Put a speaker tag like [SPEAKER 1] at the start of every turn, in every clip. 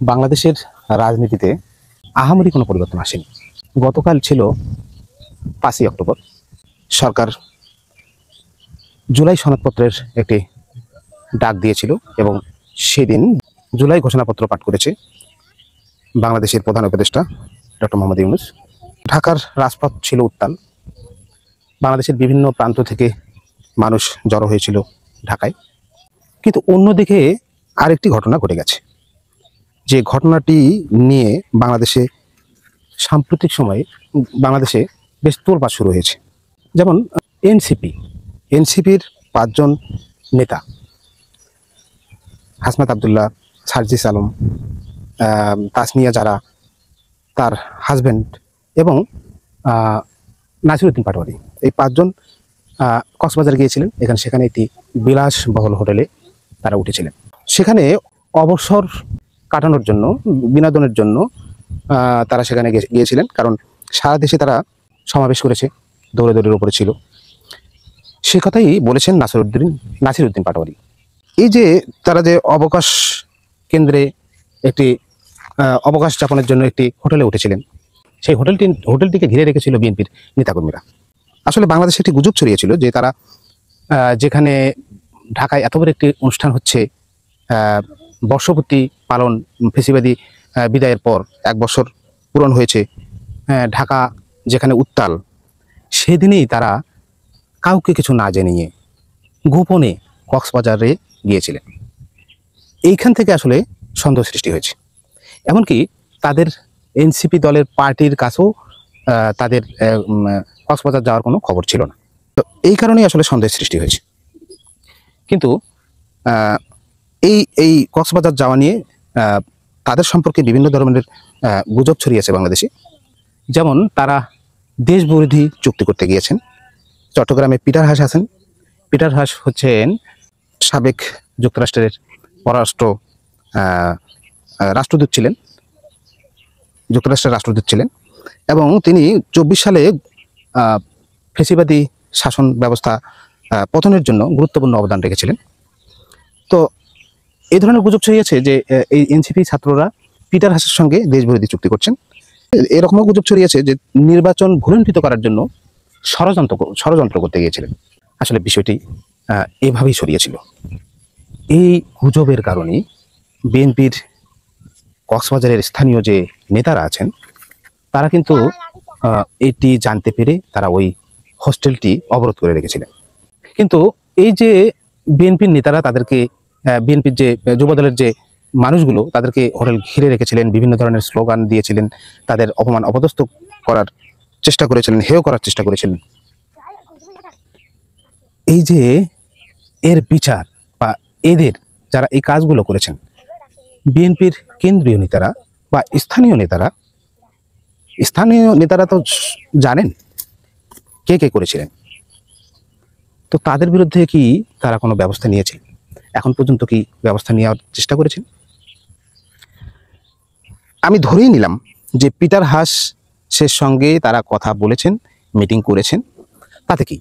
[SPEAKER 1] বাংলাদেশের রাজনীতিতে আহামরি কোনো পরিবর্তন আসেনি। গতকাল ছিল 5ই অক্টোবর। সরকার জুলাই সনদপত্রের একটি ডাক দিয়েছিল এবং সেদিন জুলাই ঘোষণাপত্র পাঠ করেছে বাংলাদেশের প্রধান উপদেষ্টা ডক্টর মোহাম্মদ ইউনূস। ঢাকার রাজপথ ছিল উত্তাল। বাংলাদেশের বিভিন্ন প্রান্ত থেকে মানুষ জড়ো হয়েছিল ঢাকায়। কিন্তু অন্যদিকে আরেকটি ঘটনা ঘটে গেছে, যে ঘটনাটি নিয়ে বাংলাদেশে সাম্প্রতিক সময়ে বাংলাদেশে বেশ তোলপাড় শুরু হয়েছে। যেমন এনসিপির 5 জন নেতা, হাসনাত আবদুল্লাহ, সার্জিস আলম, তাসনিয়া জারা, তার হাজব্যান্ড এবং নাসিরউদ্দিন পাটোয়ারি, এই 5 জন কক্সবাজার গিয়েছিলেন। সেখানে একটি বিলাসবহুল হোটেলে তারা উঠেছিলেন। সেখানে অবসর কাটানোর জন্য, বিনোদনের জন্য তারা সেখানে গিয়েছিলেন, কারণ সারা দেশে তারা সমাবেশ করেছে, দৌড়ের উপরে ছিল। সে কথাই বলেছেন নাসিরউদ্দিন পাটোয়ারি। এই যে তারা যে অবকাশ কেন্দ্রে একটি অবকাশ যাপনের জন্য একটি হোটেলে উঠেছিলেন, সেই হোটেলটিকে ঘিরে রেখেছিল বিএনপির নেতাকর্মীরা। আসলে বাংলাদেশে একটি গুজব ছড়িয়েছিল যে তারা যেখানে ঢাকায় এত বড় একটি অনুষ্ঠান হচ্ছে, বর্ষপূর্তি পালন, ফেসিবাদী বিদায়ের পর 1 বছর পূরণ হয়েছে, ঢাকা যেখানে উত্তাল, সেদিনই তারা কাউকে কিছু না জানিয়ে গোপনে কক্সবাজারে গিয়েছিলেন। এইখান থেকে আসলে সন্দেহ সৃষ্টি হয়েছে। এমনকি তাদের এনসিপি দলের পার্টির কাছেও তাদের কক্সবাজার যাওয়ার কোনো খবর ছিল না। তো এই কারণেই আসলে সন্দেহ সৃষ্টি হয়েছে। কিন্তু এই কক্সবাজার যাওয়া নিয়ে তাদের সম্পর্কে বিভিন্ন ধরনের গুজব ছড়িয়েছে বাংলাদেশে। যেমন তারা দেশবিরোধী চুক্তি করতে গিয়েছেন। চট্টগ্রামে পিটার হাস আছেন। পিটার হাস হচ্ছেন সাবেক যুক্তরাষ্ট্রের পররাষ্ট্র রাষ্ট্রদূত ছিলেন, যুক্তরাষ্ট্রের রাষ্ট্রদূত ছিলেন, এবং তিনি 24 সালে ফেসিবাদী শাসন ব্যবস্থা পতনের জন্য গুরুত্বপূর্ণ অবদান রেখেছিলেন। তো এই ধরনের গুজব ছড়িয়েছে যে এই এনসিপি ছাত্ররা পিটার হাসের সঙ্গে দেশবিরোধী চুক্তি করছেন। এরকমও গুজব ছড়িয়েছে যে নির্বাচন ভুলণ্ঠিত করার জন্য ষড়যন্ত্র করতে গিয়েছিলেন। আসলে বিষয়টি এভাবেই ছড়িয়েছিল। এই গুজবের কারণে বিএনপির কক্সবাজারের স্থানীয় যে নেতারা আছেন, তারা কিন্তু এটি জানতে পেরে তারা ওই হোস্টেলটি অবরোধ করে রেখেছিলেন। কিন্তু এই যে বিএনপির নেতারা তাদেরকে, বিএনপির যে যুবদলের যে মানুষগুলো তাদেরকে হোটেল ঘিরে রেখেছিলেন, বিভিন্ন ধরনের স্লোগান দিয়েছিলেন, তাদের অপমান অপদস্থ করার চেষ্টা করেছিলেন, হেয় করার চেষ্টা করেছিলেন। এই যে এর বিচার বা এদের যারা এই কাজগুলো করেছেন, বিএনপির কেন্দ্রীয় নেতারা বা স্থানীয় নেতারা তো জানেন কে কে করেছিলেন। তো তাদের বিরুদ্ধে কি তারা কোনো ব্যবস্থা নিয়েছে? এখন পর্যন্ত কি ব্যবস্থা নেওয়ার চেষ্টা করেছেন? আমি ধরেই নিলাম যে পিটার হাসের সঙ্গে তারা কথা বলেছেন, মিটিং করেছেন। তাতে কি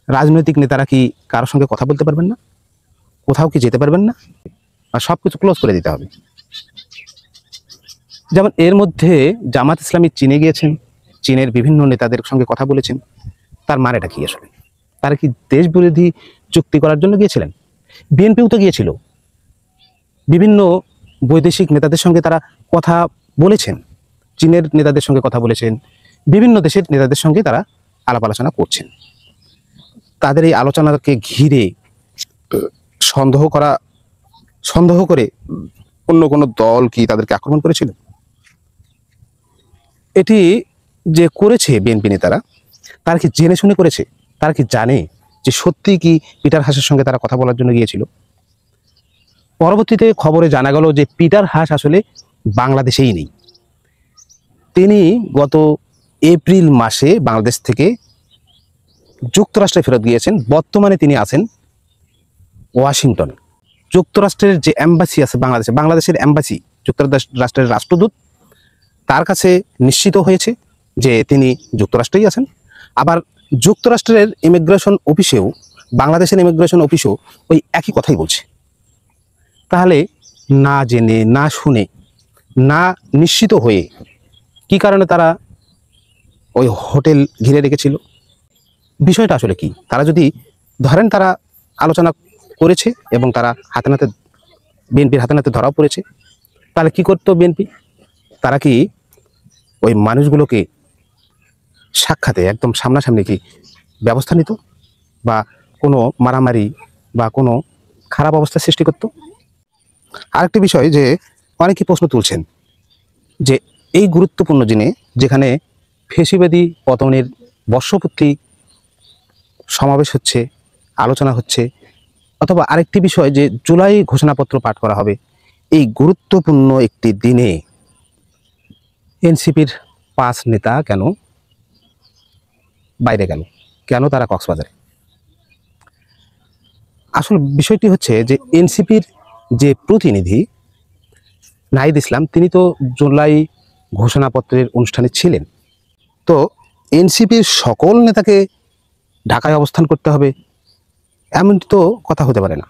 [SPEAKER 1] রাজনৈতিক নেতারা কি কারোর সঙ্গে কথা বলতে পারবেন না? কোথাও কি যেতে পারবেন না? আর সবকিছু ক্লোজ করে দিতে হবে? যেমন এর মধ্যে জামাত ইসলামী চীনে গিয়েছেন, চীনের বিভিন্ন নেতাদের সঙ্গে কথা বলেছেন। তার মানেটা কি আসলে? তারা কি দেশ বিরোধী চুক্তি করার জন্য গিয়েছিলেন? বিএনপিও তো গিয়েছিল, বিভিন্ন বৈদেশিক নেতাদের সঙ্গে তারা কথা বলেছেন, চীনের নেতাদের সঙ্গে কথা বলেছেন, বিভিন্ন দেশের নেতাদের সঙ্গে তারা আলাপ আলোচনা করছেন। তাদের এই আলোচনাকে ঘিরে সন্দেহ করে অন্য কোনো দল কি তাদেরকে আক্রমণ করেছিল? এটি যে করেছে বিএনপি নেতারা, তারা কি জেনে শুনে করেছে? তারা কি জানে যে সত্যি কি পিটার হাসের সঙ্গে তারা কথা বলার জন্য গিয়েছিল? পরবর্তীতে খবরে জানা গেল যে পিটার হাস আসলে বাংলাদেশেই নেই। তিনি গত এপ্রিল মাসে বাংলাদেশ থেকে যুক্তরাষ্ট্রে ফেরত গিয়েছেন। বর্তমানে তিনি আছেন ওয়াশিংটনে। যুক্তরাষ্ট্রের যে এম্বাসি আছে বাংলাদেশের এম্বাসি, যুক্তরাষ্ট্রের রাষ্ট্রদূত, তার কাছে নিশ্চিত হয়েছে যে তিনি যুক্তরাষ্ট্রেই আছেন। আবার যুক্তরাষ্ট্রের ইমিগ্রেশন অফিসেও, বাংলাদেশের ইমিগ্রেশন অফিসেও ওই একই কথাই বলছে। তাহলে না জেনে, না শুনে, না নিশ্চিত হয়ে কি কারণে তারা ওই হোটেল ঘিরে রেখেছিল? বিষয়টা আসলে কি? তারা যদি ধরেন তারা আলোচনা করেছে এবং তারা হাতে নাতে, বিএনপির হাতে নাতে ধরাও পড়েছে, তাহলে কি করতো বিএনপি? তারা কি ওই মানুষগুলোকে সাক্ষাতে একদম সামনাসামনি কি ব্যবস্থা নিত, বা কোনো মারামারি বা কোনো খারাপ অবস্থা সৃষ্টি করত? আরেকটি বিষয় যে অনেকেই প্রশ্ন তুলছেন যে এই গুরুত্বপূর্ণ দিনে যেখানে ফেসিবাদী পতনের বর্ষপূর্তি সমাবেশ হচ্ছে, আলোচনা হচ্ছে, অথবা আরেকটি বিষয় যে জুলাই ঘোষণাপত্র পাঠ করা হবে, এই গুরুত্বপূর্ণ একটি দিনে এনসিপির 5 নেতা কেন বাইরে গেল? কেন তারা কক্সবাজারে? আসল বিষয়টি হচ্ছে যে এনসিপির যে প্রতিনিধি নাহিদ ইসলাম, তিনি তো জুলাই ঘোষণাপত্রের অনুষ্ঠানে ছিলেন। তো এনসিপির সকল নেতাকে ঢাকায় অবস্থান করতে হবে এমন তো কথা হতে পারে না।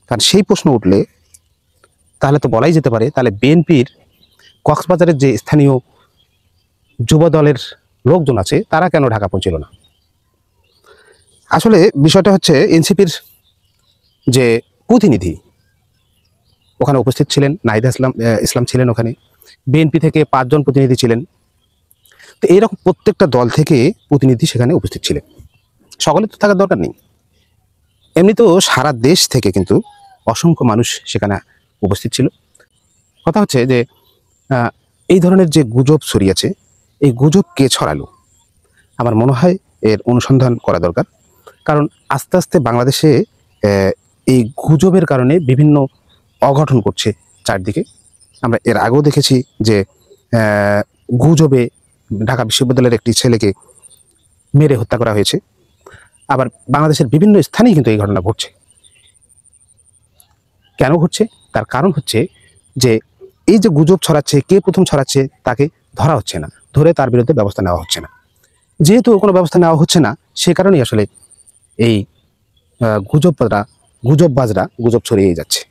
[SPEAKER 1] কারণ সেই প্রশ্ন উঠলে তাহলে তো বলাই যেতে পারে, তাহলে বিএনপির কক্সবাজারের যে স্থানীয় যুব দলের লোকজন আছে তারা কেন ঢাকা পৌঁছিল না? আসলে বিষয়টা হচ্ছে এনসিপির যে প্রতিনিধি ওখানে উপস্থিত ছিলেন, নাহিদ ইসলাম ছিলেন ওখানে, বিএনপি থেকে 5 জন প্রতিনিধি ছিলেন। তো এইরকম প্রত্যেকটা দল থেকে প্রতিনিধি সেখানে উপস্থিত ছিলেন, সকলে তো থাকার দরকার নেই। এমনি তো সারা দেশ থেকে কিন্তু অসংখ্য মানুষ সেখানে উপস্থিত ছিল। কথা হচ্ছে যে এই ধরনের যে গুজব ছড়িয়েছে, এই গুজব কে ছড়ালো? আমার মনে হয় এর অনুসন্ধান করা দরকার। কারণ আস্তে আস্তে বাংলাদেশে এই গুজবের কারণে বিভিন্ন অঘটন ঘটছে চারদিকে। আমরা এর আগেও দেখেছি যে গুজবে ঢাকা বিশ্ববিদ্যালয়ের একটি ছেলেকে মেরে হত্যা করা হয়েছে। আবার বাংলাদেশের বিভিন্ন স্থানেই কিন্তু এই ঘটনা ঘটছে। কেন ঘটছে? তার কারণ হচ্ছে যে এই যে গুজব ছড়াচ্ছে, কে প্রথম ছড়াচ্ছে তাকে ধরা হচ্ছে না, ধরে তার বিরুদ্ধে ব্যবস্থা নেওয়া হচ্ছে না। যেহেতু কোনো ব্যবস্থা নেওয়া হচ্ছে না, সে কারণেই আসলে এই গুজববাজরা গুজব ছড়িয়ে যাচ্ছে।